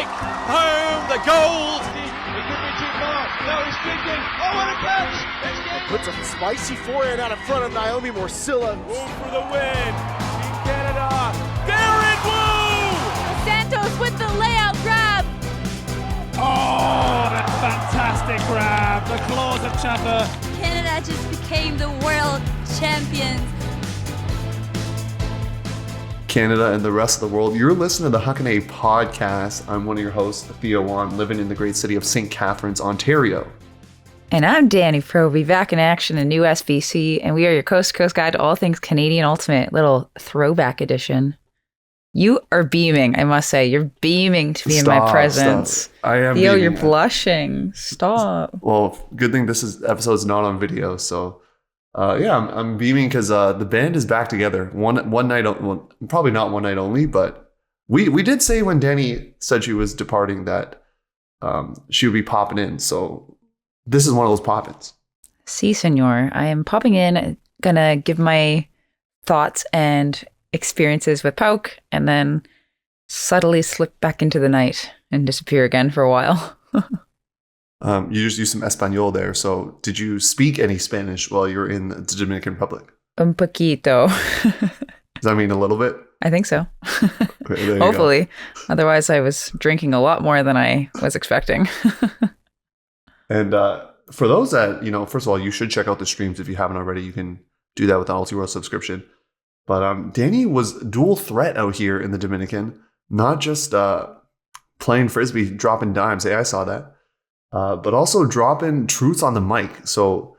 take home the gold. He could be too far. No, he's kicking. Oh, what a catch! Puts a spicy forehand out in front of Naomi Morcilla. Wu for the win. Team Canada. Garrett Wu! Santos with the layout grab. Oh, that fantastic grab. The claws of Chaffer. Canada just became the world champions. Canada and the rest of the world. You're listening to the Huckin podcast. I'm one of your hosts, Theo and living in the great city of St. Catharines, Ontario. And I'm Danie Proby, back in action in new SBC, and we are your coast-to-coast guide to all things Canadian Ultimate, little throwback edition. You are beaming, I must say. You're beaming to be in my presence. Stop. I am Theo, beaming. you're blushing. Stop. Well, good thing this episode's not on video, so I'm beaming because the band is back together. One night, well, probably not one night only, but we did say when Danie said she was departing that she would be popping in, so this is one of those pop-ins. Si, senor. I am popping in, gonna give my thoughts and experiences with PAUC, and then subtly slip back into the night and disappear again for a while. You just used some Espanol there. So did you speak any Spanish while you were in the Dominican Republic? Un poquito. Does that mean a little bit? I think so. Okay, Hopefully. Otherwise, I was drinking a lot more than I was expecting. And for those that, first of all, you should check out the streams if you haven't already. You can do that with an Ulti World subscription. But Danie was dual threat out here in the Dominican, not just playing Frisbee, dropping dimes. Hey, I saw that. But also dropping truths on the mic. So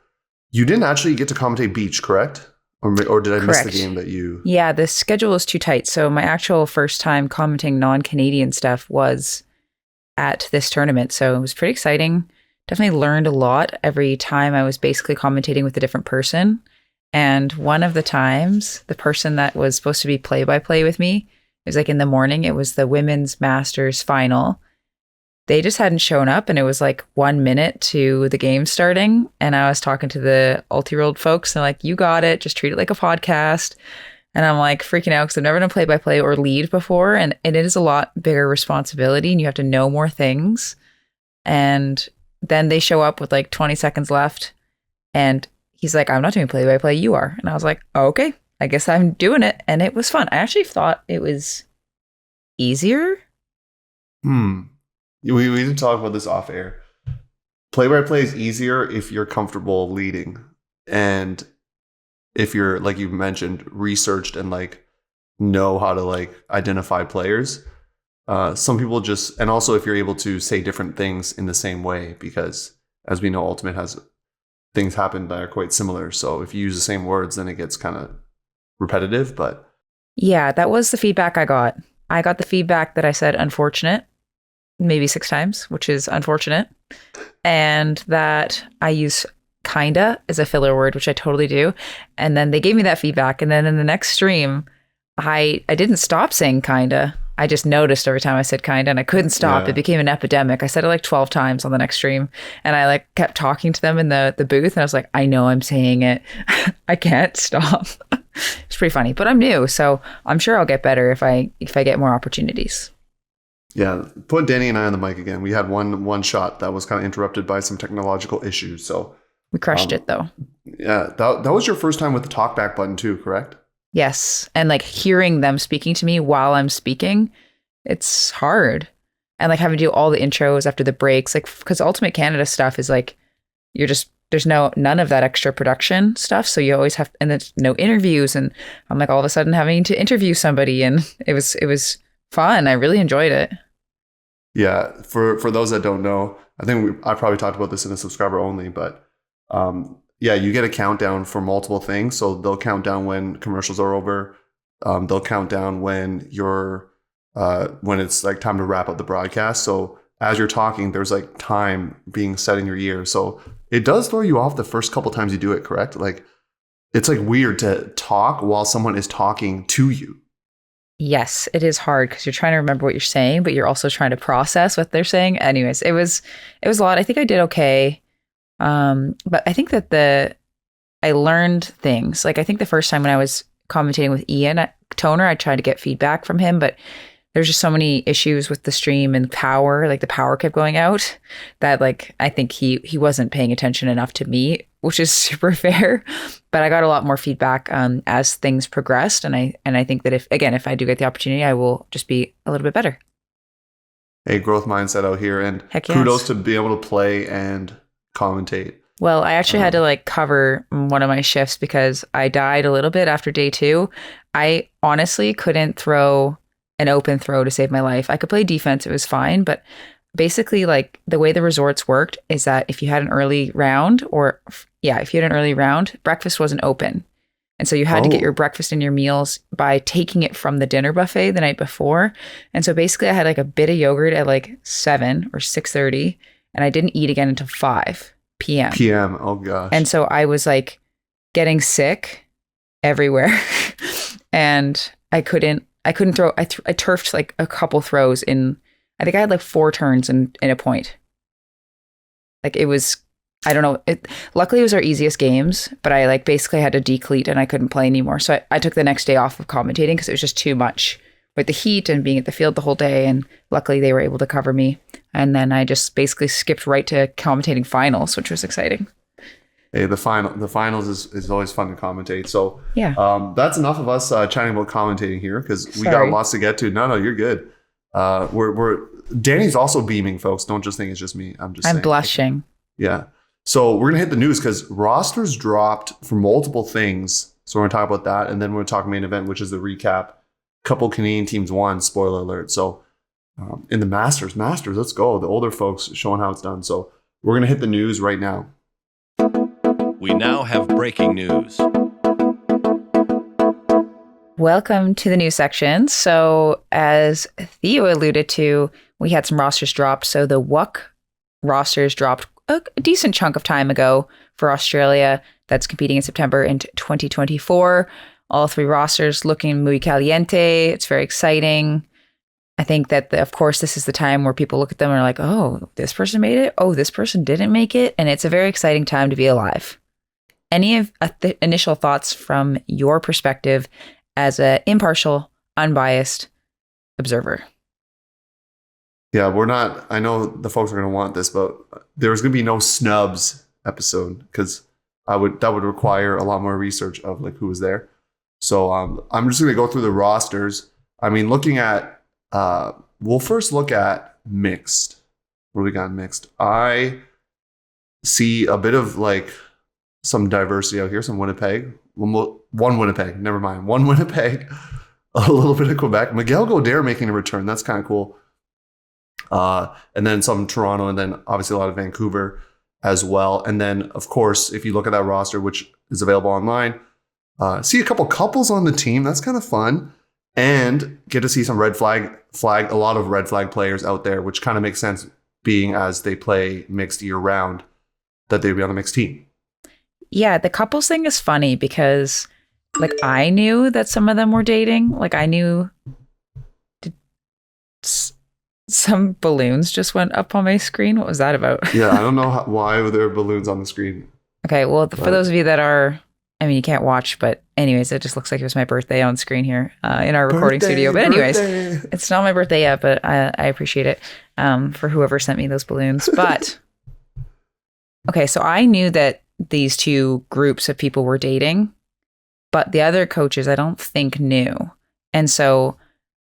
you didn't actually get to commentate beach, correct? Or did I miss the game that you... Yeah, the schedule was too tight. So my actual first time commenting non-Canadian stuff was at this tournament. So it was pretty exciting. Definitely learned a lot every time I was basically commentating with a different person. And one of the times, the person that was supposed to be play-by-play with me, it was like in the morning, it was the women's masters final. They just hadn't shown up, and it was like 1 minute to the game starting. And I was talking to the Ulti-World folks, and they're like, you got it, just treat it like a podcast. And I'm like freaking out because I've never done play-by-play or lead before. And it is a lot bigger responsibility, and you have to know more things. And then they show up with like 20 seconds left, and he's like, I'm not doing play-by-play, you are. And I was like, oh, okay, I guess I'm doing it. And it was fun. I actually thought it was easier. We didn't talk about this off air. Play-by-play is easier if you're comfortable leading. And if you're, like you mentioned, researched and like know how to like identify players. Some people just, and also if you're able to say different things in the same way, because as we know, Ultimate has things happen that are quite similar. So if you use the same words, then it gets kind of repetitive. But yeah, that was the feedback I got. I got the feedback that I said unfortunate maybe 6 times, which is unfortunate, and that I use kinda as a filler word, which I totally do. And then they gave me that feedback, and then in the next stream I didn't stop saying kinda. I just noticed every time I said kinda, and I couldn't stop. Yeah. It became an epidemic. I said it like 12 times on the next stream, and I like kept talking to them in the booth, and I was like, I know I'm saying it. I can't stop. It's pretty funny, but I'm new, so I'm sure I'll get better if I get more opportunities. Yeah, put Danie and I on the mic again. We had one shot that was kind of interrupted by some technological issues, so we crushed it though. Yeah, that was your first time with the talkback button too, correct? Yes, and like hearing them speaking to me while I'm speaking, it's hard. And like having to do all the intros after the breaks, like because Ultimate Canada stuff is like there's none of that extra production stuff, so you always have, and there's no interviews, and I'm like all of a sudden having to interview somebody, and it was fun. I really enjoyed it. Yeah, for those that don't know, I probably talked about this in the subscriber only, but yeah, you get a countdown for multiple things. So they'll count down when commercials are over. They'll count down when when it's like time to wrap up the broadcast. So as you're talking, there's like time being set in your ear. So it does throw you off the first couple times you do it, correct? Like it's like weird to talk while someone is talking to you. Yes, it is hard because you're trying to remember what you're saying, but you're also trying to process what they're saying. Anyways, it was a lot. I think I did okay. But I think that I learned things. Like I think the first time when I was commentating with Ian at Toner, I tried to get feedback from him, but there's just so many issues with the stream and power, like the power kept going out, that like I think he wasn't paying attention enough to me, which is super fair. But I got a lot more feedback as things progressed, and I think that if I do get the opportunity, I will just be a little bit better. A growth mindset out here, and Heck yes. kudos to be able to play and commentate. Well, I actually had to like cover one of my shifts because I died a little bit after day 2. I honestly couldn't throw an open throw to save my life. I could play defense, it was fine, but basically like the way the resorts worked is that if you had an early round, breakfast wasn't open. And so you had to get your breakfast and your meals by taking it from the dinner buffet the night before. And so basically I had like a bit of yogurt at like 7 or 6:30, and I didn't eat again until 5 p.m. Oh gosh. And so I was like getting sick everywhere and I couldn't throw. I turfed like a couple throws in, I think I had like 4 turns in a point. Like it was, I don't know. Luckily it was our easiest games, but I like basically had to decleat and I couldn't play anymore. So I took the next day off of commentating because it was just too much with the heat and being at the field the whole day. And luckily they were able to cover me. And then I just basically skipped right to commentating finals, which was exciting. Hey, the finals is always fun to commentate. So yeah, that's enough of us chatting about commentating here because we got lots to get to. No, you're good. Danny's also beaming, folks. Don't just think it's just me. I'm saying. Blushing. Yeah. So we're gonna hit the news because rosters dropped for multiple things. So we're gonna talk about that, and then we're gonna talk main event, which is the recap. Couple Canadian teams won. Spoiler alert. So in the Masters, let's go. The older folks showing how it's done. So we're gonna hit the news right now. We now have breaking news. Welcome to the news section. So as Theo alluded to, we had some rosters dropped. So the WUC rosters dropped a decent chunk of time ago for Australia that's competing in September in 2024. All 3 rosters looking muy caliente. It's very exciting. I think that, of course, this is the time where people look at them and are like, oh, this person made it. Oh, this person didn't make it. And it's a very exciting time to be alive. Any of the initial thoughts from your perspective as an impartial, unbiased observer? Yeah, I know the folks are going to want this, but there's going to be no snubs episode because that would require a lot more research of like who was there. So I'm just going to go through the rosters. I mean, looking at, we'll first look at mixed. What do we got in mixed? I see a bit of like some diversity out here, some Winnipeg. One Winnipeg, never mind. One Winnipeg, a little bit of Quebec. Miguel Gaudert making a return. That's kind of cool. And then some Toronto, and then obviously a lot of Vancouver as well. And then, of course, if you look at that roster, which is available online, see a couple couples on the team. That's kind of fun. And get to see some a lot of red flag players out there, which kind of makes sense being as they play mixed year round, that they'd be on a mixed team. Yeah, the couples thing is funny because like I knew that some of them were dating. Like I knew some balloons just went up on my screen. What was that about? Yeah, I don't know why there are balloons on the screen. Okay, well, for those of you that are, I mean, you can't watch, but anyways, it just looks like it was my birthday on screen here in our recording studio. But anyways, it's not my birthday yet, but I appreciate it for whoever sent me those balloons. But okay, so I knew that these 2 groups of people were dating, but the other coaches I don't think knew. And so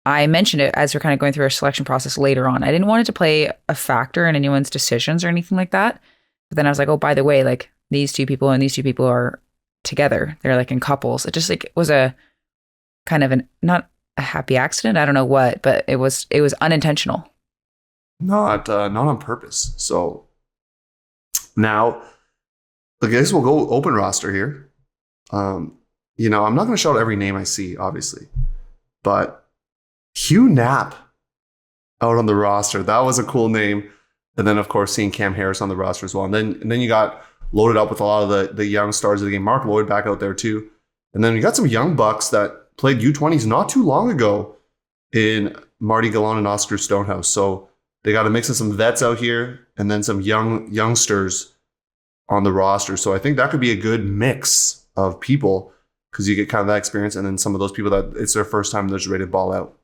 I mentioned it as we're kind of going through our selection process later on. I didn't want it to play a factor in anyone's decisions or anything like that. But then I was like, oh, by the way, like these 2 people and these 2 people are together. They're like in couples. It just like was a kind of not a happy accident. I don't know what, but it was unintentional. Not on purpose. So now I guess we'll go open roster here. I'm not going to shout every name I see, obviously, but Hugh Knapp out on the roster. That was a cool name. And then, of course, seeing Cam Harris on the roster as well. And then you got loaded up with a lot of the young stars of the game. Mark Lloyd back out there too. And then you got some young bucks that played U20s not too long ago in Marty Gallon and Oscar Stonehouse. So they got a mix of some vets out here and then some youngsters on the roster. So I think that could be a good mix of people because you get kind of that experience and then some of those people that it's their first time they're just ready to ball out.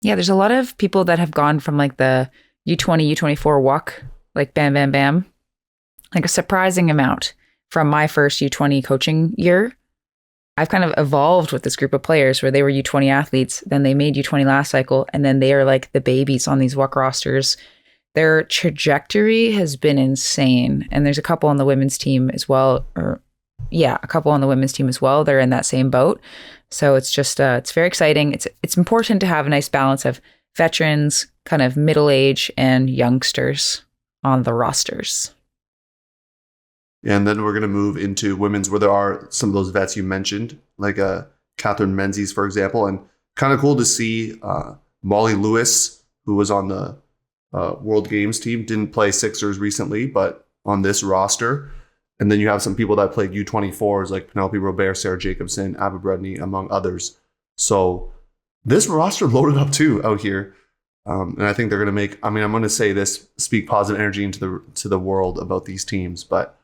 Yeah, there's a lot of people that have gone from like the U20, U24 walk, like bam, bam, bam, like a surprising amount from my first U20 coaching year. I've kind of evolved with this group of players where they were U20 athletes, then they made U20 last cycle, and then they are like the babies on these WUC rosters. Their trajectory has been insane. And there's a couple on the women's team as well, a couple on the women's team as well. They're in that same boat. So it's just, it's very exciting. It's important to have a nice balance of veterans, kind of middle age, and youngsters on the rosters. And then we're going to move into women's where there are some of those vets you mentioned, like Catherine Menzies, for example. And kind of cool to see Molly Lewis, who was on the World Games team, didn't play Sixers recently, but on this roster. And then you have some people that played U24s like Penelope Robert, Sarah Jacobson, Abba Bredney, among others. So this roster loaded up too out here. And I think they're going to make, I'm going to say this, speak positive energy into the world about these teams. But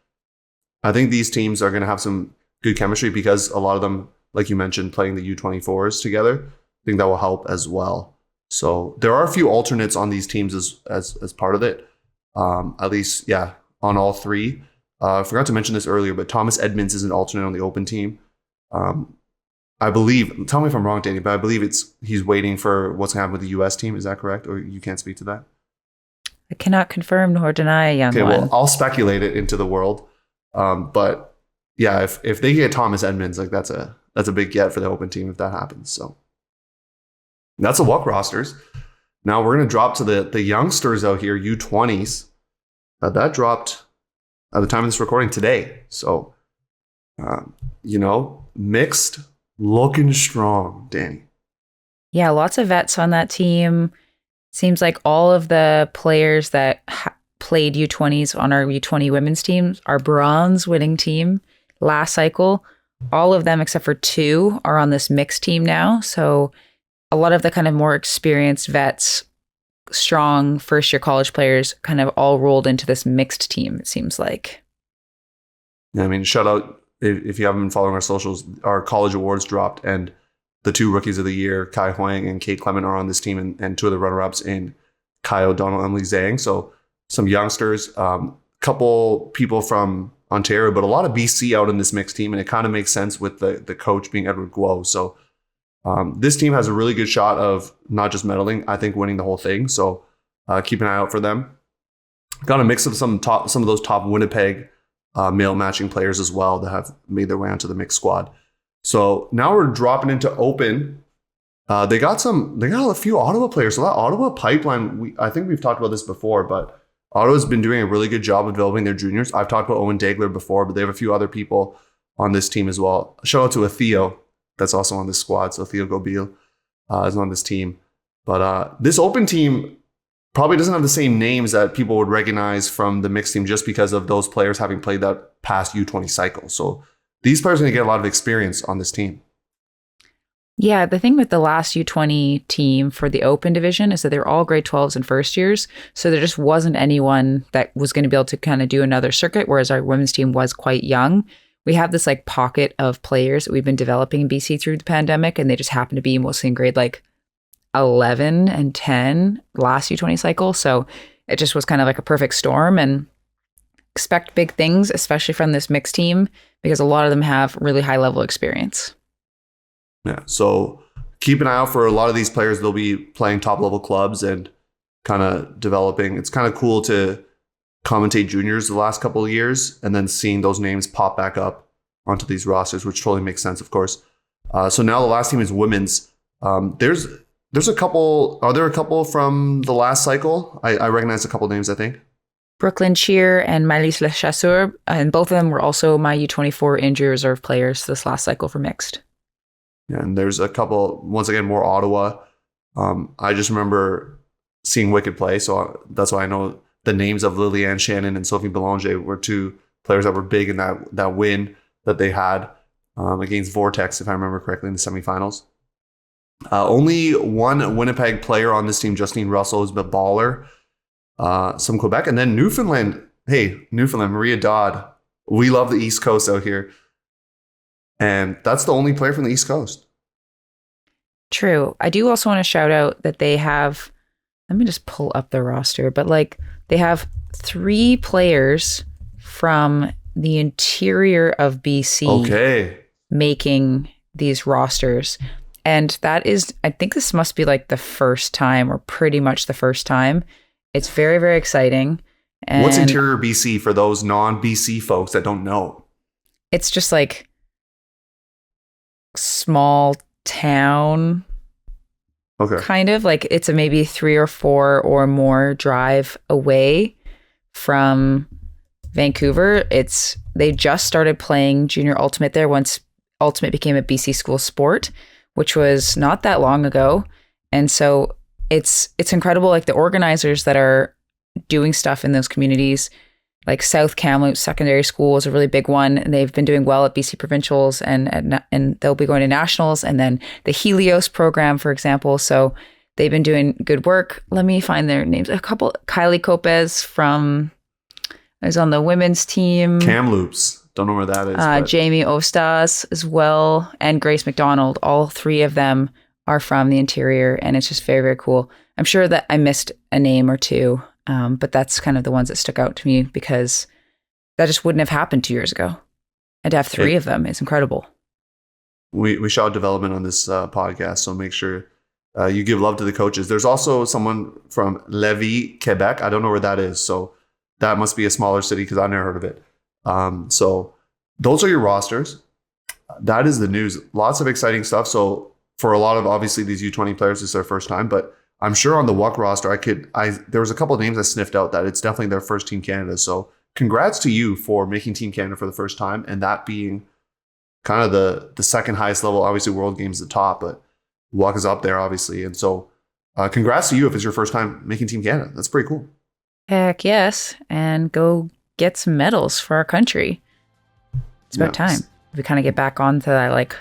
I think these teams are going to have some good chemistry because a lot of them, like you mentioned, playing the U24s together. I think that will help as well. So there are a few alternates on these teams as part of it. At least, on all three. I forgot to mention this earlier, but Thomas Edmonds is an alternate on the open team. I believe, tell me if I'm wrong, Danny, but I believe he's waiting for what's going to happen with the U.S. team. Is that correct? Or you can't speak to that? I cannot confirm nor deny a young one. Okay, well, I'll speculate it into the world. But yeah, if they get Thomas Edmonds, like that's a big get for the open team if that happens. So that's the WUC rosters. Now we're going to drop to the youngsters out here, U20s. That dropped at the time of this recording today. So, mixed, looking strong, Danny. Yeah, lots of vets on that team. Seems like all of the players that played U20s on our U20 women's team, our bronze winning team last cycle, all of them except for two are on this mixed team now. So a lot of the kind of more experienced vets, strong first year college players kind of all rolled into this mixed team, it seems like. Yeah, I mean, shout out if you haven't been following our socials, our college awards dropped and the two rookies of the year, Kai Huang and Kate Clement, are on this team, and two of the runner-ups in Kai O'Donnell, Emily Zhang. So some youngsters, couple people from Ontario, but a lot of BC out in this mixed team, and it kind of makes sense with the coach being Edward Guo. So this team has a really good shot of not just medaling, I think winning the whole thing. So keep an eye out for them. Got a mix of some of those top Winnipeg male matching players as well that have made their way onto the mixed squad. So now we're dropping into open. They got a few Ottawa players. So that Ottawa pipeline, I think we've talked about this before, but Ottawa's been doing a really good job of developing their juniors. I've talked about Owen Dagler before, but they have a few other people on this team as well. Shout out to a Theo that's also on this squad. So Theo Gobil is on this team. But this open team probably doesn't have the same names that people would recognize from the mixed team just because of those players having played that past U20 cycle. So these players are going to get a lot of experience on this team. Yeah, the thing with the last U20 team for the open division is that they're all grade 12s and first years. So there just wasn't anyone that was going to be able to kind of do another circuit, whereas our women's team was quite young. We have this like pocket of players that we've been developing in BC through the pandemic, and they just happen to be mostly in grade like 11 and 10 last U20 cycle. So it just was kind of like a perfect storm, and expect big things, especially from this mixed team, because a lot of them have really high level experience. Yeah, so keep an eye out for a lot of these players. They'll be playing top level clubs and kind of developing. It's kind of cool to commentate juniors the last couple of years and then seeing those names pop back up onto these rosters, which totally makes sense, of course. So now the last team is women's. There's a couple. Are there a couple from the last cycle? I recognize a couple names, I think. Brooklyn Cheer and Maëlys Le Chasseur, and both of them were also my U24 injury reserve players this last cycle for mixed. Yeah, and there's a couple, once again, more Ottawa. I just remember seeing Wicked play, so that's why I know the names of Liliane Shannon and Sophie Belanger were two players that were big in that win that they had against Vortex, if I remember correctly, in the semifinals. Only one Winnipeg player on this team, Justine Russell, is a baller. Some Quebec, and then Newfoundland. Hey, Newfoundland, Maria Dodd. We love the East Coast out here. And that's the only player from the East Coast. True. I do also want to shout out that they have, let me just pull up the roster, but like they have 3 players from the interior of BC making these rosters. And that is, I think this must be like the first time, or pretty much the first time. It's very, very exciting. And what's interior BC for those non-BC folks that don't know? It's just like small town. Okay. Kind of like it's a maybe 3 or 4 or more drive away from Vancouver. They just started playing Junior Ultimate there once Ultimate became a BC school sport, which was not that long ago. And so it's incredible. Like the organizers that are doing stuff in those communities, like South Kamloops Secondary School is a really big one, and they've been doing well at BC Provincials, and they'll be going to nationals, and then the Helios program, for example. So they've been doing good work. Let me find their names. A couple, Kylie Copez is on the women's team. Kamloops, don't know where that is. Jamie Ostas as well, and Grace McDonald. All 3 of them are from the interior, and it's just very, very cool. I'm sure that I missed a name or 2. But that's kind of the ones that stuck out to me because that just wouldn't have happened 2 years ago. And to have 3 of them is incredible. We shout development on this podcast, so make sure you give love to the coaches. There's also someone from Lévis, Quebec. I don't know where that is, so that must be a smaller city because I've never heard of it. So those are your rosters. That is the news. Lots of exciting stuff. So for a lot of, obviously, these U20 players, this is their first time, but I'm sure on the WUC roster, there was a couple of names I sniffed out that it's definitely their first Team Canada. So congrats to you for making Team Canada for the first time, and that being kind of the second highest level. Obviously, World Games at the top, but WUC is up there, obviously. And so congrats to you if it's your first time making Team Canada. That's pretty cool. Heck yes. And go get some medals for our country. It's about time. We kind of get back onto that, like,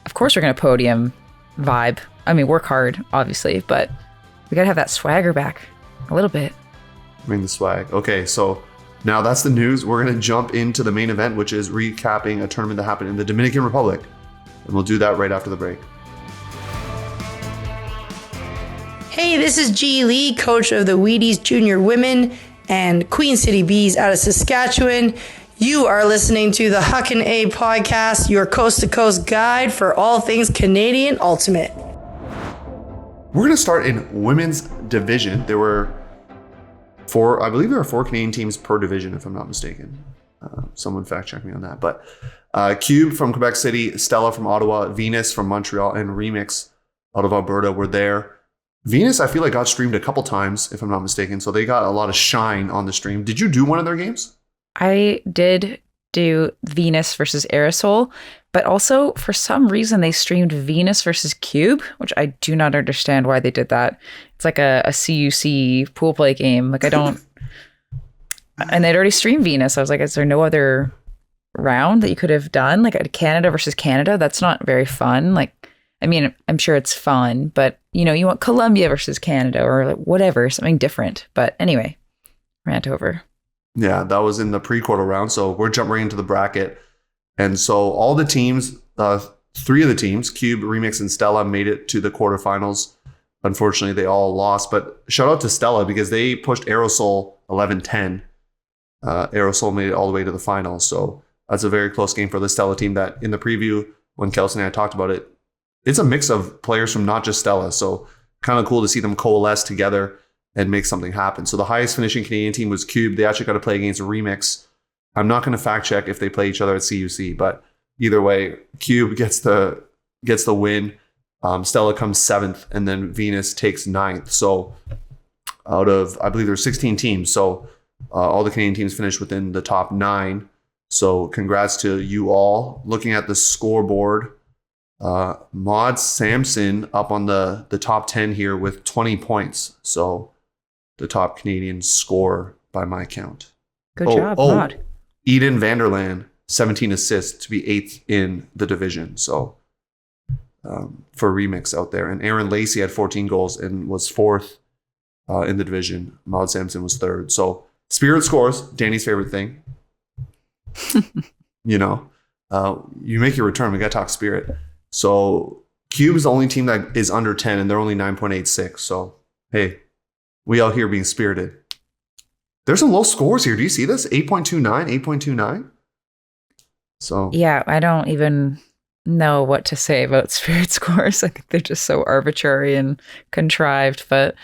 of course we're going to podium vibe. I mean, work hard, obviously, but we got to have that swagger back a little bit. Bring the swag. Okay, so now that's the news. We're going to jump into the main event, which is recapping a tournament that happened in the Dominican Republic. And we'll do that right after the break. Hey, this is G. Lee, coach of the Wheaties Junior Women and Queen City Bees out of Saskatchewan. You are listening to the Huckin A podcast, your coast-to-coast guide for all things Canadian Ultimate. We're going to start in women's division. There were 4, I believe there are 4 Canadian teams per division, if I'm not mistaken. Someone fact check me on that. But Cube from Quebec City, Stella from Ottawa, Venus from Montreal, and Remix out of Alberta were there. Venus, I feel like got streamed a couple times, if I'm not mistaken. So they got a lot of shine on the stream. Did you do one of their games? I did do Venus versus Aerosol, but also for some reason they streamed Venus versus Cube, which I do not understand why they did that. It's like a CUC pool play game. Like I don't, and they'd already streamed Venus. I was like, is there no other round that you could have done? Like a Canada versus Canada? That's not very fun. Like, I mean, I'm sure it's fun, but you know, you want Colombia versus Canada or like whatever, something different. But anyway, rant over. Yeah, that was in the pre-quarter round. So we're jumping right into the bracket. And so all the teams, 3 of the teams, Cube, Remix, and Stella, made it to the quarterfinals. Unfortunately, they all lost. But shout out to Stella because they pushed Aerosol 11-10. Aerosol made it all the way to the finals. So that's a very close game for the Stella team that in the preview, when Kelsey and I talked about it, it's a mix of players from not just Stella. So kind of cool to see them coalesce together and make something happen. So the highest finishing Canadian team was Cube. They actually got to play against Remix. I'm not going to fact check if they play each other at CUC, but either way, Cube gets the win. Stella comes 7th, and then Venus takes 9th. So out of, I believe there's 16 teams. So all the Canadian teams finished within the top 9. So congrats to you all. Looking at the scoreboard, Maud Sampson up on the top 10 here with 20 points. So the top Canadian scorer by my count. Good job, Maud. Eden Vanderland, 17 assists to be 8th in the division. So for Remix out there. And Aaron Lacey had 14 goals and was 4th in the division. Maud Sampson was 3rd. So Spirit scores, Danny's favorite thing. You know, you make your return. We got to talk Spirit. So Cube's the only team that is under 10, and they're only 9.86. So, hey, we out here being spirited. There's some low scores here. Do you see this? 8.29, 8.29. So yeah, I don't even know what to say about Spirit scores. I think they're just so arbitrary and contrived. But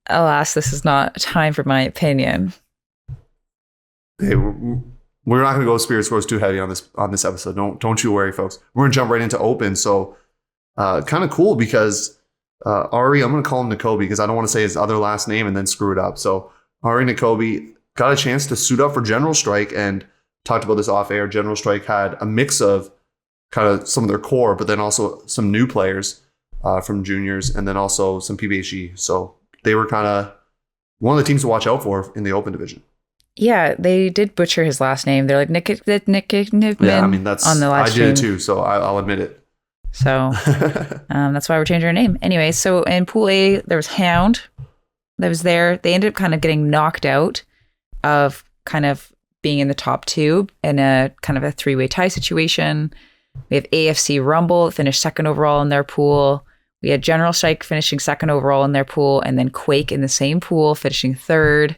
alas, this is not time for my opinion. Hey, we're not going to go Spirit scores too heavy on this episode. Don't you worry, folks. We're going to jump right into Open. So kind of cool because Ari, I'm going to call him Nakobe because I don't want to say his other last name and then screw it up. So Ari Nakobe got a chance to suit up for General Strike and talked about this off air. General Strike had a mix of kind of some of their core, but then also some new players from juniors and then also some PBHG. So they were kind of one of the teams to watch out for in the Open division. Yeah, they did butcher his last name. They're like Nick. Yeah, I mean that's on the live stream. I did it too, so I'll admit it. So that's why we're changing our name. Anyway, so in Pool A there was Hound that was there. They ended up kind of getting knocked out of kind of being in the top two in a kind of a three-way tie situation. We have AFC Rumble finished second overall in their pool. We had General Strike finishing second overall in their pool, and then Quake in the same pool finishing third.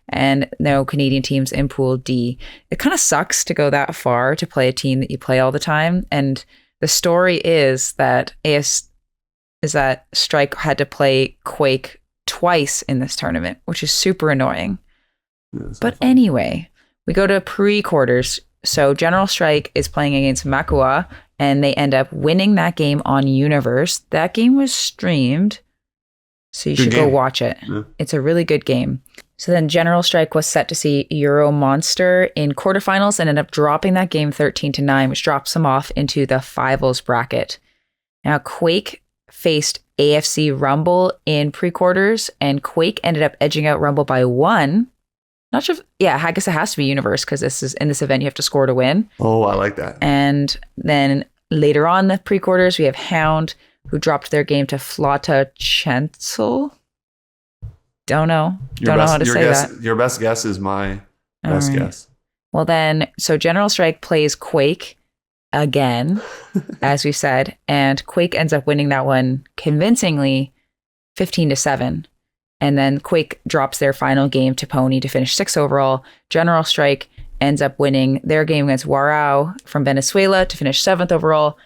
And no Canadian teams in Pool D. It kind of sucks to go that far to play a team that you play all the time. And the story is that Strike had to play Quake twice in this tournament, which is super annoying. Yeah, but anyway, we go to pre-quarters. So General Strike is playing against Makua, and they end up winning that game on Universe. That game was streamed, so you should go watch it. Yeah. It's a really good game. So then General Strike was set to see Euro Monster in quarterfinals and ended up dropping that game 13-9, which drops them off into the finals bracket. Now Quake faced AFC Rumble in pre-quarters, and Quake ended up edging out Rumble by 1. Not sure I guess it has to be Universe because this is in this event you have to score to win. Oh, I like that. And then later on the pre-quarters, we have Hound, who dropped their game to Flata Chancel. Don't know how to say that. Your best guess is my best guess. Well then, so General Strike plays Quake again, as we said, and Quake ends up winning that one convincingly 15-7. And then Quake drops their final game to Pony to finish 6th overall. General Strike ends up winning their game against Warao from Venezuela to finish 7th overall.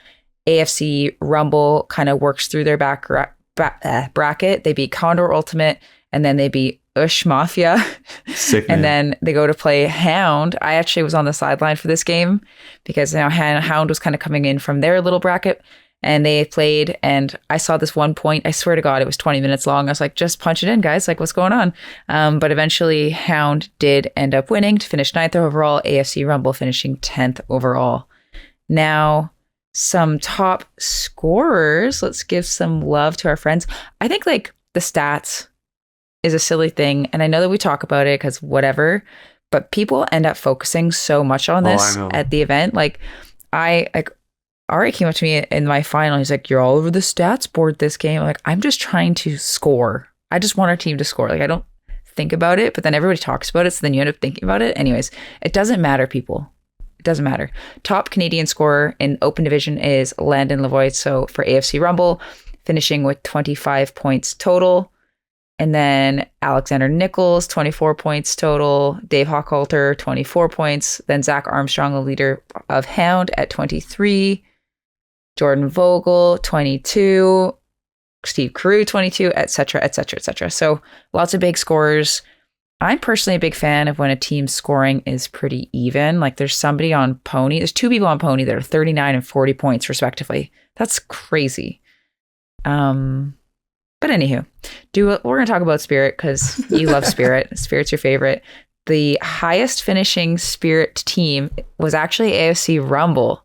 AFC Rumble kind of works through their bracket. They beat Condor Ultimate, and then they beat Ush Mafia. Sick, and then they go to play Hound. I actually was on the sideline for this game because Hound was kind of coming in from their little bracket, and they played, and I saw this one point. I swear to God, it was 20 minutes long. I was like, just punch it in, guys. Like, what's going on? But eventually, Hound did end up winning to finish 9th overall. AFC Rumble finishing 10th overall. Now, some top scorers. Let's give some love to our friends. I think like the stats is a silly thing, and I know that we talk about it because whatever, but people end up focusing so much on this at the event. Like Ari came up to me in my final. He's like, "You're all over the stats board this game." I'm like, I'm just trying to score. I just want our team to score. Like, I don't think about it, but then everybody talks about it, so then you end up thinking about it. Anyways, it doesn't matter, people. It doesn't matter. Top Canadian scorer in Open Division is Landon Lavoie. So for AFC Rumble, finishing with 25 points total. And then Alexander Nichols, 24 points total. Dave Hochhalter, 24 points. Then Zach Armstrong, the leader of Hound, at 23. Jordan Vogel, 22. Steve Carew, 22, etc., etc., etc. So lots of big scorers. I'm personally a big fan of when a team's scoring is pretty even. Like there's somebody on Pony. There's 2 people on Pony that are 39 and 40 points respectively. That's crazy. But anywho, we're going to talk about Spirit because you love Spirit. Spirit's your favorite. The highest finishing Spirit team was actually AFC Rumble.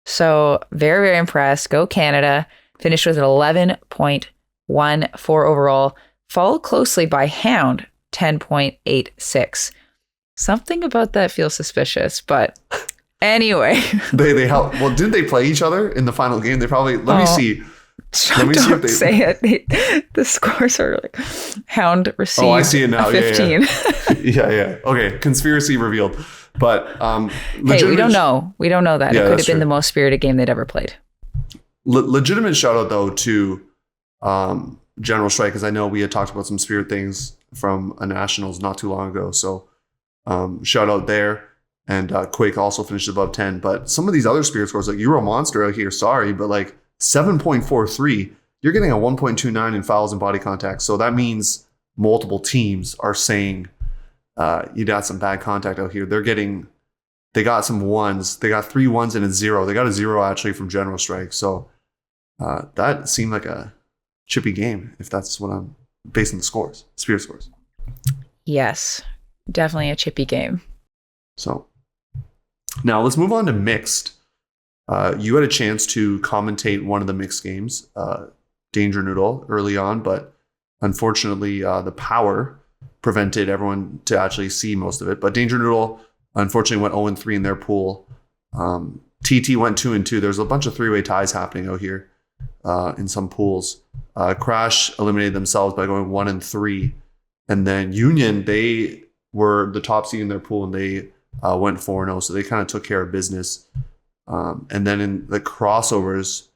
So very, very impressed. Go Canada. Finished with an 11.14 overall. Followed closely by Hound, 10.86. Something about that feels suspicious, but anyway. They help. Well, didn't they play each other in the final game? They probably, let me see. Let me see if they say it. The scores are like Hound received. Oh, I see it now. 15. Yeah. Okay. Conspiracy revealed. But hey, we don't know. We don't know that. It could have been the most spirited game they'd ever played. legitimate shout out though to General Strike, because I know we had talked about some Spirit things from a Nationals not too long ago. So shout out there. And Quake also finished above 10. But some of these other Spirit scores, like Euro Monster out here, sorry, but like 7.43, you're getting a 1.29 in fouls and body contact. So that means multiple teams are saying you got some bad contact out here. They got some ones. They got 3 ones and a 0. They got a 0 actually from General Strike. So that seemed like a chippy game, if that's what I'm basing the scores, Spirit scores. Yes, definitely a chippy game. So now let's move on to mixed. You had a chance to commentate one of the mixed games, Danger Noodle, early on, but unfortunately the power prevented everyone to actually see most of it. But Danger Noodle unfortunately went 0-3 in their pool. TT went 2-2. There's a bunch of 3-way ties happening out here in some pools. Crash eliminated themselves by going 1-3. And then Union, they were the top seed in their pool, and they went 4-0. So they kind of took care of business. And then in the crossovers,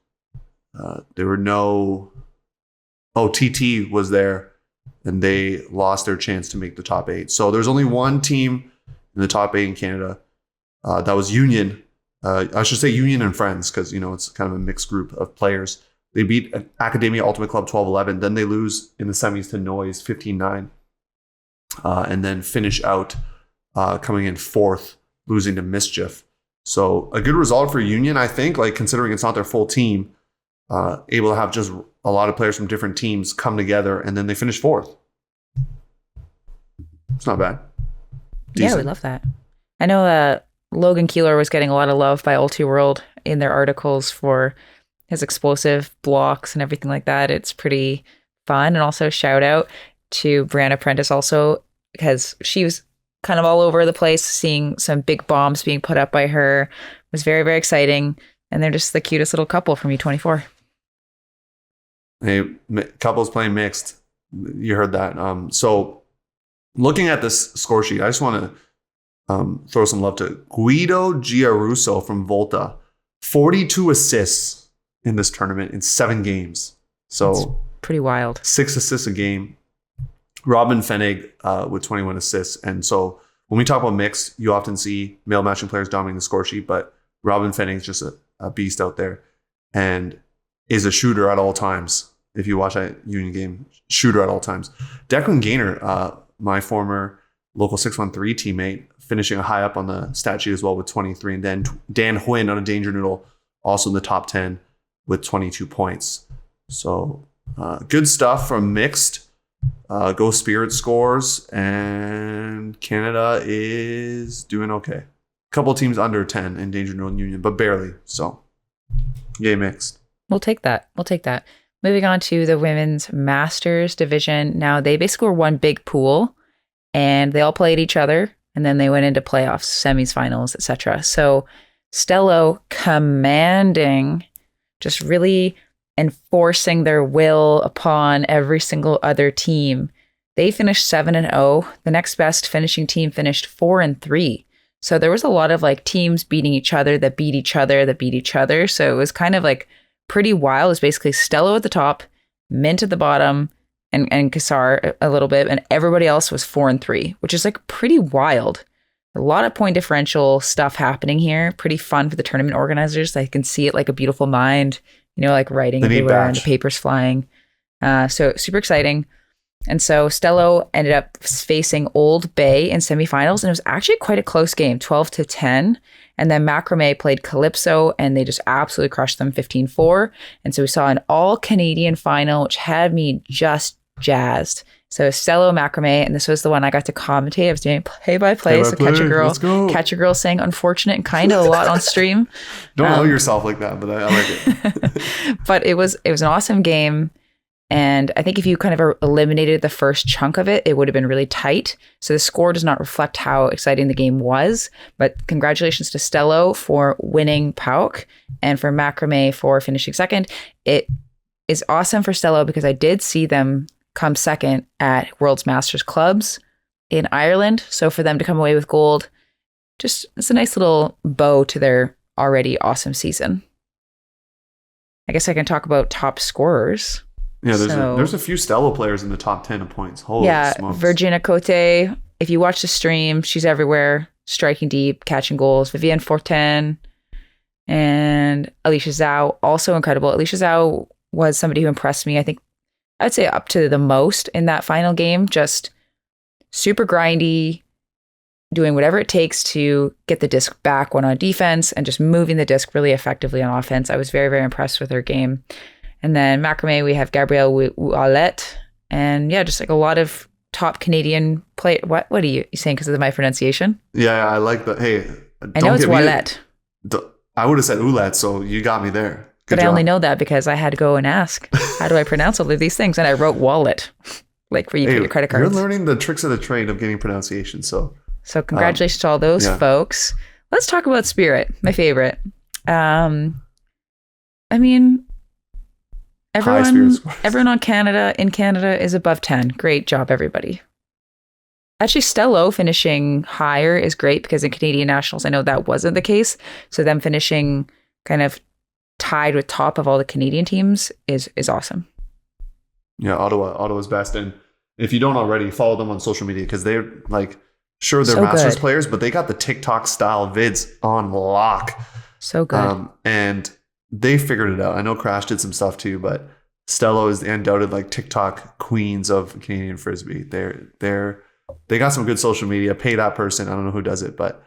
there were no... Oh, TT was there, and they lost their chance to make the top 8. So there's only one team in the top 8 in Canada. That was Union. I should say Union and Friends, because it's kind of a mixed group of players. They beat Academia Ultimate Club 12-11. Then they lose in the semis to Noise 15-9. And then finish out coming in 4th, losing to Mischief. So a good result for Union, I think, like considering it's not their full team, able to have just a lot of players from different teams come together, and then they finish 4th. It's not bad. Decent. Yeah, we love that. I know Logan Keeler was getting a lot of love by Ulti World in their articles for his explosive blocks and everything like that. It's pretty fun. And also shout out to Brianna Prentice also, because she was kind of all over the place, seeing some big bombs being put up by her. It was very, very exciting. And they're just the cutest little couple from U24. Hey, couples playing mixed. You heard that. So looking at this score sheet, I just want to throw some love to Guido Giarusso from Volta. 42 assists in this tournament in 7 games. So it's pretty wild. 6 assists a game. Robin Fenig with 21 assists. And so when we talk about mixed, you often see male matching players dominating the score sheet, but Robin Fenig is just a beast out there and is a shooter at all times. If you watch that Union game, shooter at all times. Declan Gaynor, my former local 613 teammate, finishing high up on the stat sheet as well with 23. And then Dan Huynh on a Danger Noodle, also in the top 10 with 22 points. So good stuff from mixed. Go Spirit scores, and Canada is doing okay. Couple teams under 10 in Danger Noodle and Union, but barely. So, yay mixed. We'll take that. Moving on to the women's Masters division. Now, they basically were one big pool, and they all played each other, and then they went into playoffs, semis, finals, etc. So, Stello commanding, just really enforcing their will upon every single other team. They finished 7-0. The next best finishing team finished 4-3. So there was a lot of like teams beating each other that beat each other that beat each other. So it was kind of like pretty wild. It was basically Stello at the top, Mint at the bottom, and Kassar a little bit, and everybody else was 4-3, which is like pretty wild. A lot of point differential stuff happening here. Pretty fun for the tournament organizers. I can see it like a beautiful mind, like writing everywhere and the papers flying. So super exciting. And so Stello ended up facing Old Bay in semifinals, and it was actually quite a close game, 12-10. And then Macrame played Calypso, and they just absolutely crushed them 15-4. And so we saw an all-Canadian final, which had me just jazzed. So Stello, Macrame, and this was the one I got to commentate. I was doing play-by-play, so catch a girl saying unfortunate and kind of a lot on stream. Don't know yourself like that, but I like it. But it was an awesome game. And I think if you kind of eliminated the first chunk of it, it would have been really tight. So the score does not reflect how exciting the game was. But congratulations to Stello for winning PAUC and for Macrame for finishing second. It is awesome for Stello because I did see them come second at World's Masters Clubs in Ireland. So for them to come away with gold, just it's a nice little bow to their already awesome season. I guess I can talk about top scorers. Yeah, there's a few Stello players in the top 10 of points. Holy smokes. Virginia Cote. If you watch the stream, she's everywhere, striking deep, catching goals. Vivienne Fortin and Alicia Zhao, also incredible. Alicia Zhao was somebody who impressed me, I think, I'd say up to the most in that final game. Just super grindy, doing whatever it takes to get the disc back when on defense and just moving the disc really effectively on offense. I was very, very impressed with her game. And then macrame, we have Gabrielle Ouellette. And yeah, just like a lot of top Canadian play. What are you saying because of my pronunciation? Yeah, I like that. Hey, I know it's Ouellette. I would have said Ouellette, so you got me there. Good but job. I only know that because I had to go and ask, how do I pronounce all of these things? And I wrote wallet, like where you put your credit cards. You're learning the tricks of the trade of getting pronunciation. So congratulations to all those folks. Let's talk about Spirit, my favorite. I mean, everyone in Canada is above 10. Great job, everybody. Actually, Stello finishing higher is great because in Canadian Nationals, I know that wasn't the case. So them finishing kind of tied with top of all the Canadian teams is awesome. Yeah, Ottawa's best. And if you don't already, follow them on social media because they're like, sure, they're Masters players, but they got the TikTok style vids on lock. So good. And they figured it out. I know Crash did some stuff too, but Stello is the undoubted like TikTok queens of Canadian Frisbee. They got some good social media. Pay that person. I don't know who does it, but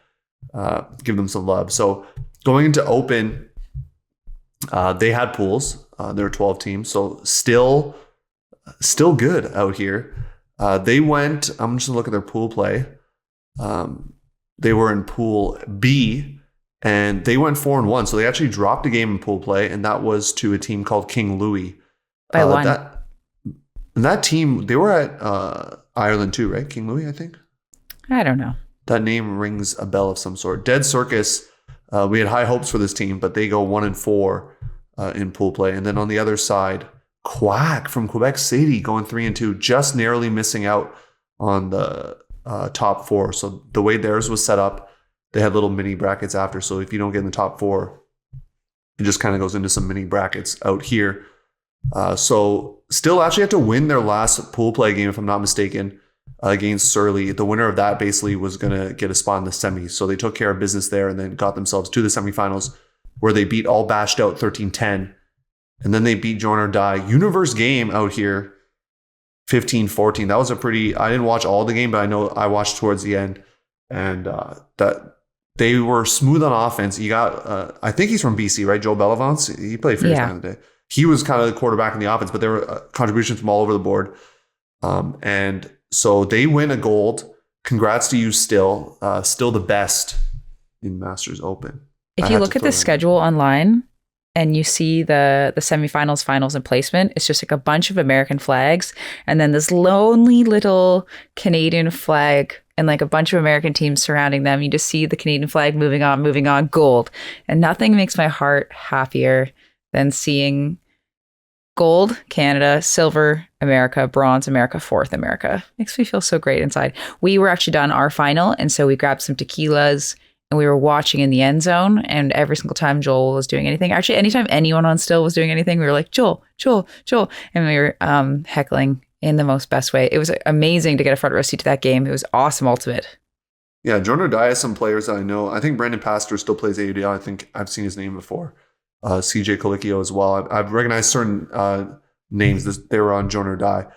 give them some love. So going into Open, they had pools. There were 12 teams, so still good out here. They went. I'm just gonna look at their pool play. They were in Pool B, and they went 4-1. So they actually dropped a game in pool play, and that was to a team called King Louis. By one. That team, they were at Ireland too, right? King Louis, I think. I don't know. That name rings a bell of some sort. Dead Circus. We had high hopes for this team, but they go 1-4 in pool play. And then on the other side, Quack from Quebec City going 3-2, just narrowly missing out on the top 4. So the way theirs was set up, they had little mini brackets after. So if you don't get in the top 4, it just kind of goes into some mini brackets out here. So still actually had to win their last pool play game, if I'm not mistaken, against Surly. The winner of that basically was going to get a spot in the semis. So they took care of business there and then got themselves to the semifinals where they beat All Bashed Out 13-10. And then they beat Join or Die. Universe game out here, 15-14. That was I didn't watch all the game, but I know I watched towards the end. And that they were smooth on offense. You got, I think he's from BC, right? Joe Bellavance. He played for back in the day. He was kind of the quarterback in the offense, but there were contributions from all over the board. And so they win a gold. Congrats to you still. Still the best in Masters Open. If you look at the schedule online and you see the semifinals, finals, and placement, it's just like a bunch of American flags and then this lonely little Canadian flag and like a bunch of American teams surrounding them. You just see the Canadian flag moving on, gold. And nothing makes my heart happier than seeing gold, Canada, silver, America, bronze, America, fourth, America. Makes me feel so great inside. We were actually done our final, and so we grabbed some tequilas, and we were watching in the end zone, and every single time Joel was doing anything, actually anytime anyone on Still was doing anything, we were like, Joel, and we were heckling in the most best way. It was amazing to get a front row seat to that game. It was awesome ultimate. Yeah, Join or Die has some players that I know. I think Brandon Pastor still plays AUDL. I think I've seen his name before. CJ Colicchio as well. I've recognized certain names. They were on Join or Die.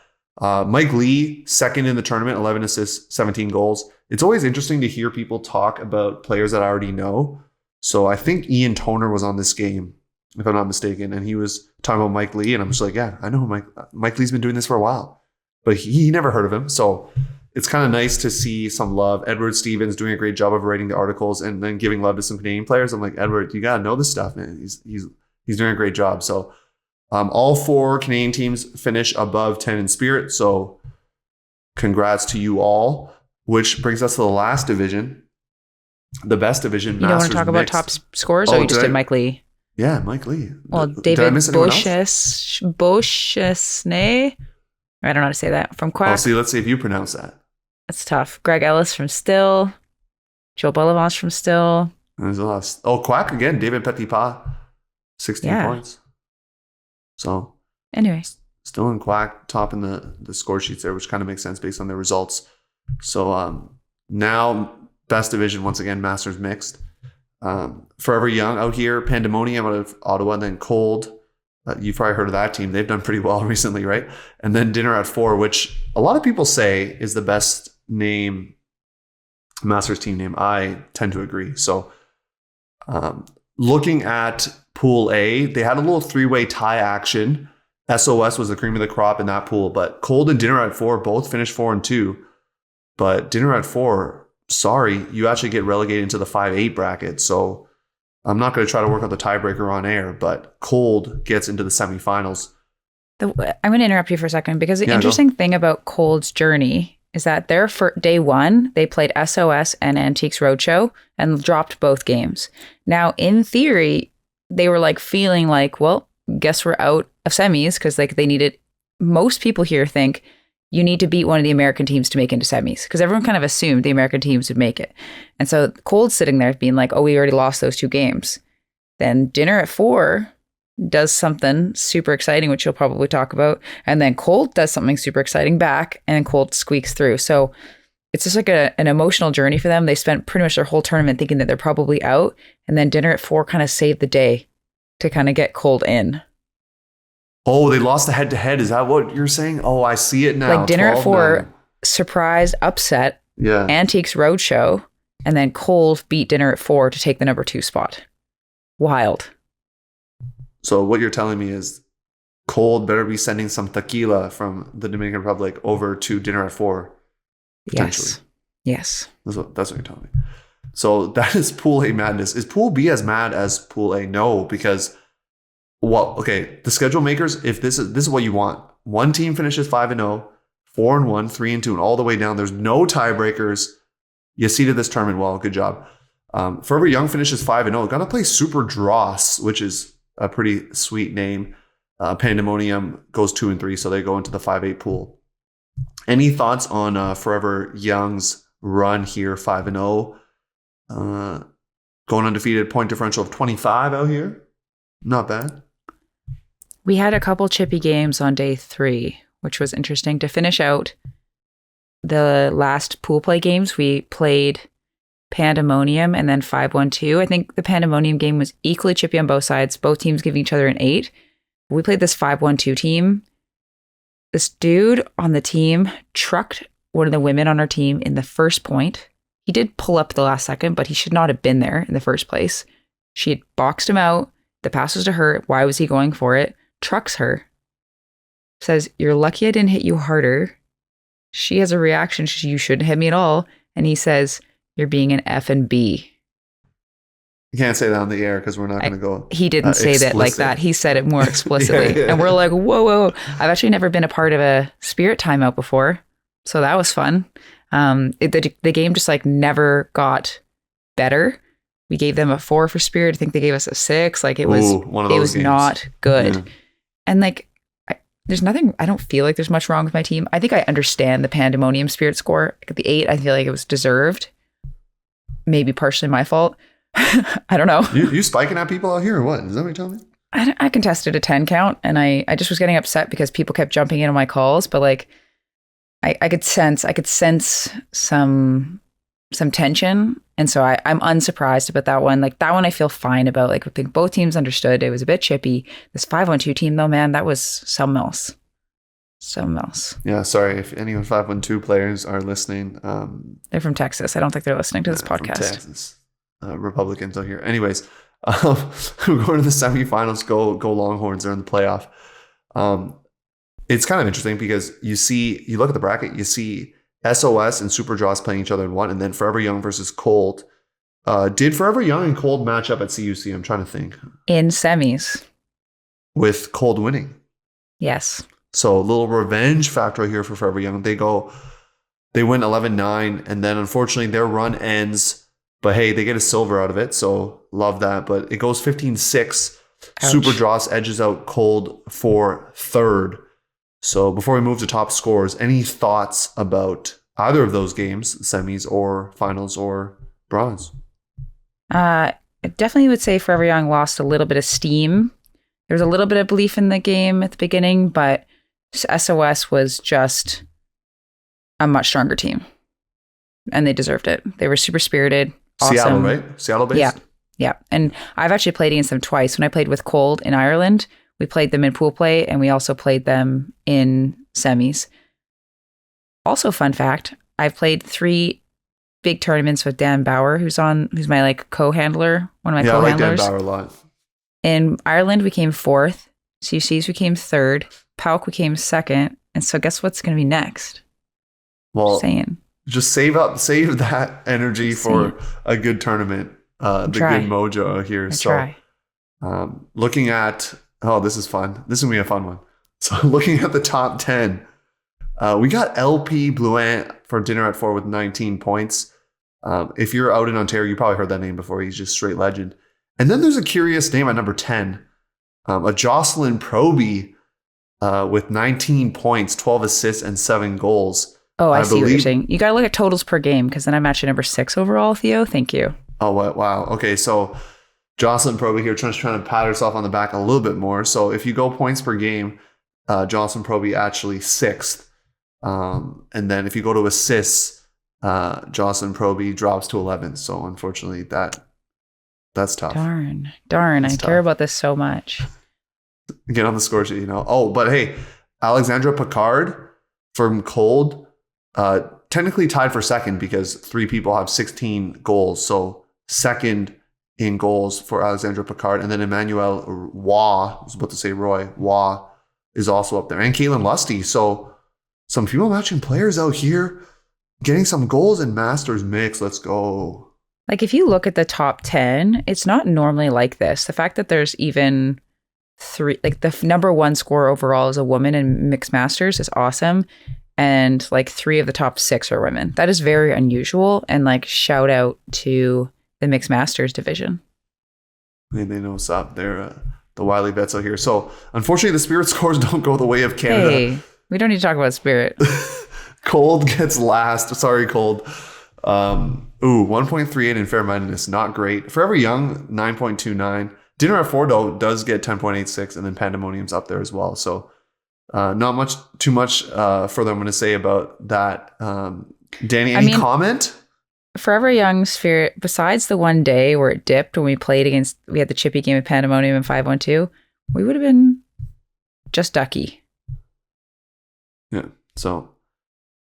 Mike Lee, second in the tournament, 11 assists, 17 goals. It's always interesting to hear people talk about players that I already know. So I think Ian Toner was on this game, if I'm not mistaken, and he was talking about Mike Lee, and I'm just like, yeah, I know Mike Lee's been doing this for a while, but he never heard of him. So it's kind of nice to see some love. Edward Stevens doing a great job of writing the articles and then giving love to some Canadian players. I'm like, Edward, you got to know this stuff, man. He's doing a great job. So all 4 Canadian teams finish above 10 in Spirit. So congrats to you all, which brings us to the last division, the best division. You don't want to talk about top scorers, or you just did Mike Lee? Yeah, Mike Lee. Well, David Beauchesnay. I don't know how to say that. From Quack. Oh, see, let's see if you pronounce that. That's tough. Greg Ellis from Still. Joe Bellavance from Still. There's a lot. Quack again. David Petipa, 16 points. So Anyway, still in Quack, top in the score sheets there, which kind of makes sense based on their results. So now best division once again, Masters mixed. Forever Young out here, Pandemonium out of Ottawa, and then Cold. You've probably heard of that team. They've done pretty well recently, right? And then Dinner at 4, which a lot of people say is the best name, Masters team name. I tend to agree. So looking at Pool A, they had a little three-way tie action. SOS was the cream of the crop in that pool, but Cold and Dinner at 4 both finished 4-2. But Dinner at 4, sorry, you actually get relegated into the 5-8 bracket. So I'm not going to try to work out the tiebreaker on air, but Cold gets into the semifinals. I'm going to interrupt you for a second because the interesting thing about Cold's journey is that their day one, they played SOS and Antiques Roadshow and dropped both games. Now, in theory, they were like feeling like, well, guess we're out of semis because like they needed. Most people here think you need to beat one of the American teams to make into semis because everyone kind of assumed the American teams would make it. And so Cold's sitting there being like, oh, we already lost those 2 games. Then Dinner at 4 does something super exciting, which you'll probably talk about. And then Cold does something super exciting back and Cold squeaks through. So it's just like an emotional journey for them. They spent pretty much their whole tournament thinking that they're probably out. And then Dinner at 4 kind of saved the day to kind of get Cold in. Oh, they lost the head-to-head. Is that what you're saying? Oh, I see it now. Like Dinner at 4, surprise, upset, Antiques Roadshow, and then Cold beat Dinner at 4 to take the number 2 spot. Wild. So what you're telling me is Cold better be sending some tequila from the Dominican Republic over to Dinner at 4. Potentially. Yes. That's what you're telling me. So that is Pool A madness. Is Pool B as mad as Pool A? No, because the schedule makers, if this is what you want. One team finishes 5-0, 4-1, 3-2, and all the way down. There's no tiebreakers. You seeded this tournament well. Good job. Forever Young finishes 5-0. Got to play Super Dross, which is a pretty sweet name. Pandemonium goes 2-3, so they go into the 5-8 pool. Any thoughts on Forever Young's run here, 5-0? Going undefeated, point differential of 25 out here. Not bad. We had a couple chippy games on day 3, which was interesting. To finish out the last pool play games, we played Pandemonium and then 5-1-2. I think the Pandemonium game was equally chippy on both sides, both teams giving each other an 8. We played this 5-1-2 team. This dude on the team trucked one of the women on our team in the first point. He did pull up the last second, but he should not have been there in the first place. She had boxed him out. The pass was to her. Why was he going for it? Trucks her. Says, you're lucky I didn't hit you harder. She has a reaction. You shouldn't hit me at all. And he says, you're being an F and B. You can't say that on the air because we're not going to go. He didn't say that like that. He said it more explicitly. Yeah. And we're like, whoa. I've actually never been a part of a Spirit timeout before. So that was fun. The game just like never got better. We gave them a 4 for Spirit. I think they gave us a 6. Like it was, one of those games. Not good. Yeah. And like, there's nothing, I don't feel like there's much wrong with my team. I think I understand the Pandemonium Spirit score. Like, the 8, I feel like it was deserved. Maybe partially my fault. I don't know. You spiking at people out here or what? Is that what you're telling me? I contested a 10 count and I just was getting upset because people kept jumping in on my calls, but like I could sense some tension. And so I'm unsurprised about that one. Like that one I feel fine about. Like I think both teams understood it was a bit chippy. This 5-1-2 team though, man, that was something else. Something else. Yeah, sorry if any of 5-1-2 players are listening. They're from Texas. I don't think they're listening to this podcast. From Texas. Republicans out here. Anyways, we're going to the semifinals. Go Longhorns. They're in the playoff. It's kind of interesting because you look at the bracket, you see SOS and Super Dross playing each other in one, and then Forever Young versus Cold. Did Forever Young and Cold match up at CUC? I'm trying to think. In semis. With Cold winning. Yes. So a little revenge factor here for Forever Young. They win 11-9, and then unfortunately their run ends. But hey, they get a silver out of it, so love that. But it goes 15-6. Ouch. Super Dross edges out Cold for third. So before we move to top scores, any thoughts about either of those games, semis or finals or bronze? I definitely would say Forever Young lost a little bit of steam There was a little bit of belief in the game at the beginning, but SOS was just a much stronger team. And they deserved it. They were super spirited. Awesome. Seattle, right? Seattle based? Yeah. Yeah. And I've actually played against them twice. When I played with Cold in Ireland, we played them in pool play, and we also played them in semis. Also, fun fact, I've played 3 big tournaments with Dan Bauer, who's my like co-handler, one of my co-handlers. I like Dan Bauer a lot. In Ireland, we came 4th. CCs, we came 3rd. PAUC, we came 2nd. And so guess what's going to be next? Well, Just saying. Just save that energy for a good tournament. The good mojo here. Try. Looking at, this is fun. This is going to be a fun one. So looking at the top 10, we got LP Blouin for dinner at 4 with 19 points. If you're out in Ontario, you probably heard that name before. He's just straight legend. And then there's a curious name at number 10, a Jocelyn Proby with 19 points, 12 assists, and 7 goals. Oh, I see what you're saying. You got to look at totals per game, because then I'm actually number 6 overall, Theo. Thank you. Oh, wow. Okay, so Jocelyn Proby here trying to pat herself on the back a little bit more. So if you go points per game, Jocelyn Proby actually 6th. And then if you go to assists, Jocelyn Proby drops to 11th. So unfortunately, that's tough. Darn. That's I tough. care about this so much. Get on the score sheet, Oh, but hey, Alexandra Picard from Cold, technically tied for 2nd because 3 people have 16 goals. So 2nd in goals for Alexandra Picard. And then Emmanuel Waugh, I was about to say Roy, Waugh is also up there. And Caitlin Lusty. So some female matching players out here getting some goals in Masters mix. Let's go. Like, if you look at the top 10, it's not normally like this. The fact that there's even 3, like the number 1 scorer overall is a woman in mixed masters is awesome. And like 3 of the top 6 are women. That is very unusual. And like, shout out to the mixed masters division. They know what's up. They're the Wiley Bets out here. So unfortunately, the Spirit scores don't go the way of Canada. Hey, we don't need to talk about Spirit. Cold gets last. Sorry, Cold. 1.38 in fair mindedness. Not great. Forever Young, 9.29. Dinner at 4, though, does get 10.86, and then Pandemonium's up there as well. So not too much further I'm going to say about that. Danie, any comment? Forever Young Spirit, besides the one day where it dipped when we had the chippy game of Pandemonium and 512, we would have been just ducky. Yeah. So,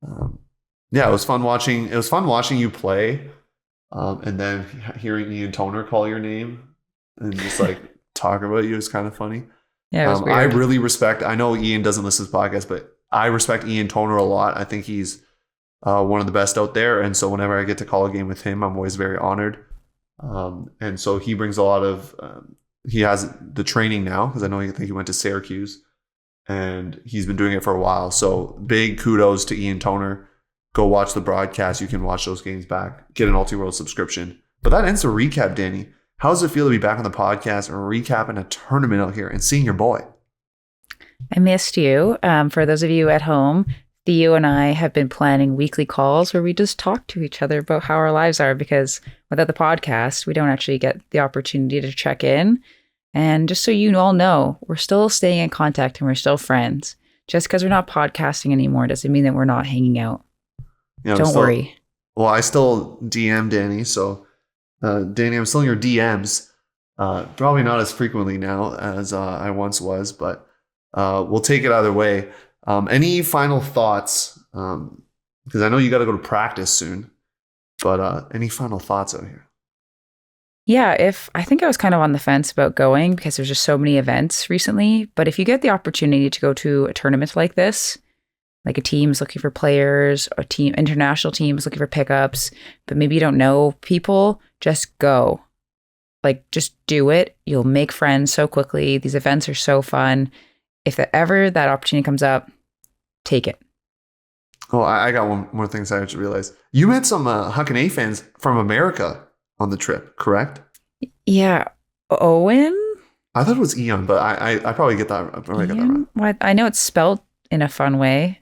it was fun watching. It was fun watching you play, and then hearing Ian Toner call your name and just like talk about you is kind of funny. Yeah, it was weird. I really respect. I know Ian doesn't listen to this podcast, but I respect Ian Toner a lot. I think he's one of the best out there, and so whenever I get to call a game with him, I'm always very honored. And so he brings a lot of. He has the training now because I think he went to Syracuse, and he's been doing it for a while. So big kudos to Ian Toner. Go watch the broadcast. You can watch those games back. Get an Ulti-World subscription. But that ends the recap, Danie. How does it feel to be back on the podcast and recapping a tournament out here and seeing your boy? I missed you. For those of you at home, Theo and I have been planning weekly calls where we just talk to each other about how our lives are, because without the podcast, we don't actually get the opportunity to check in. And just so you all know, we're still staying in contact and we're still friends. Just because we're not podcasting anymore doesn't mean that we're not hanging out. Don't worry. Well, I still DM Danie, so Danie, I'm still in your DMs. Probably not as frequently now as I once was, but we'll take it either way. Any final thoughts? Because I know you got to go to practice soon, but any final thoughts out here? Yeah, I think I was kind of on the fence about going because there's just so many events recently. But if you get the opportunity to go to a tournament like this, like a team's looking for players, international teams looking for pickups, but maybe you don't know people, just go. Like, just do it. You'll make friends so quickly. These events are so fun. If ever that opportunity comes up, take it. Oh, I got one more thing I just realized. You met some Huckin A fans from America on the trip, correct? Yeah. Owen? I thought it was Eon, but I probably get that. I probably got that wrong. Well, I know it's spelled in a fun way,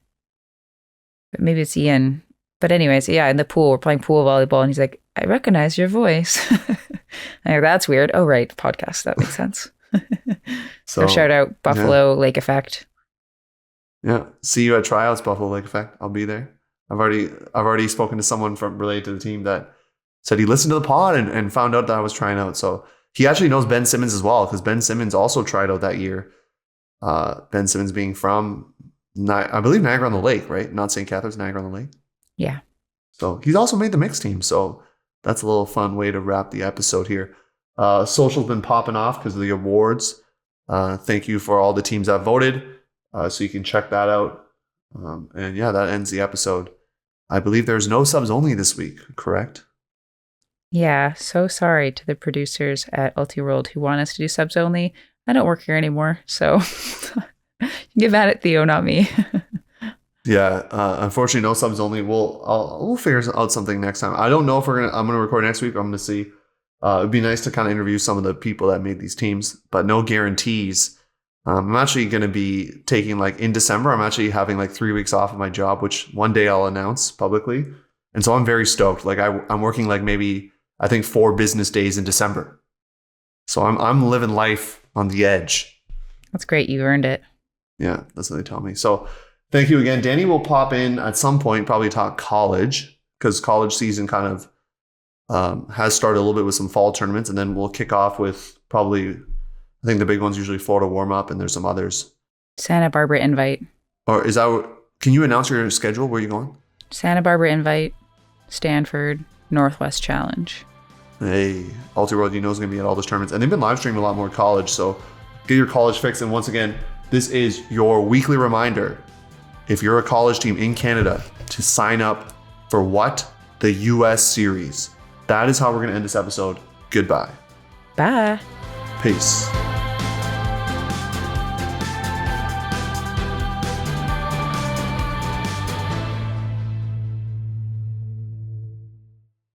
but maybe it's Ian. But anyways, yeah, in the pool, we're playing pool volleyball, and he's like, I recognize your voice. I'm like, that's weird. Oh, right, podcast. That makes sense. So shout out Buffalo Lake Effect. Yeah. See you at tryouts, Buffalo Lake Effect. I'll be there. I've already spoken to someone from related to the team that said he listened to the pod and found out that I was trying out. So he actually knows Ben Simmons as well, because Ben Simmons also tried out that year. Ben Simmons being from, I believe, Niagara on the Lake, right? Not St. Catharines, Niagara on the Lake. Yeah. So he's also made the mixed team. So that's a little fun way to wrap the episode here. Social's been popping off because of the awards. Thank you for all the teams that voted. So you can check that out. And yeah, that ends the episode. I believe there's no subs only this week, correct? Yeah, so sorry to the producers at Ultiworld who want us to do subs only. I don't work here anymore, so you can get mad at Theo, not me. Yeah, unfortunately, no subs only. We'll figure out something next time. I don't know if I'm gonna record next week. I'm gonna see. It'd be nice to kind of interview some of the people that made these teams, but no guarantees. I'm actually going to be taking, like, in December, I'm actually having like 3 weeks off of my job, which one day I'll announce publicly. And so I'm very stoked. Like I'm working like maybe, I think, 4 business days in December. So I'm living life on the edge. That's great. You earned it. Yeah, that's what they tell me. So thank you again. Danie will pop in at some point, probably talk college, because college season kind of has started a little bit with some fall tournaments. And then we'll kick off with probably, I think the big one's usually Florida warm-up, and there's some others. Santa Barbara Invite. Or is that, can you announce your schedule? Where are you going? Santa Barbara Invite, Stanford, Northwest Challenge. Hey, Ultiworld, you know, is going to be at all those tournaments. And they've been live streaming a lot more college, so get your college fix. And once again, this is your weekly reminder, if you're a college team in Canada, to sign up for what? The US Series. That is how we're going to end this episode. Goodbye. Bye. Peace.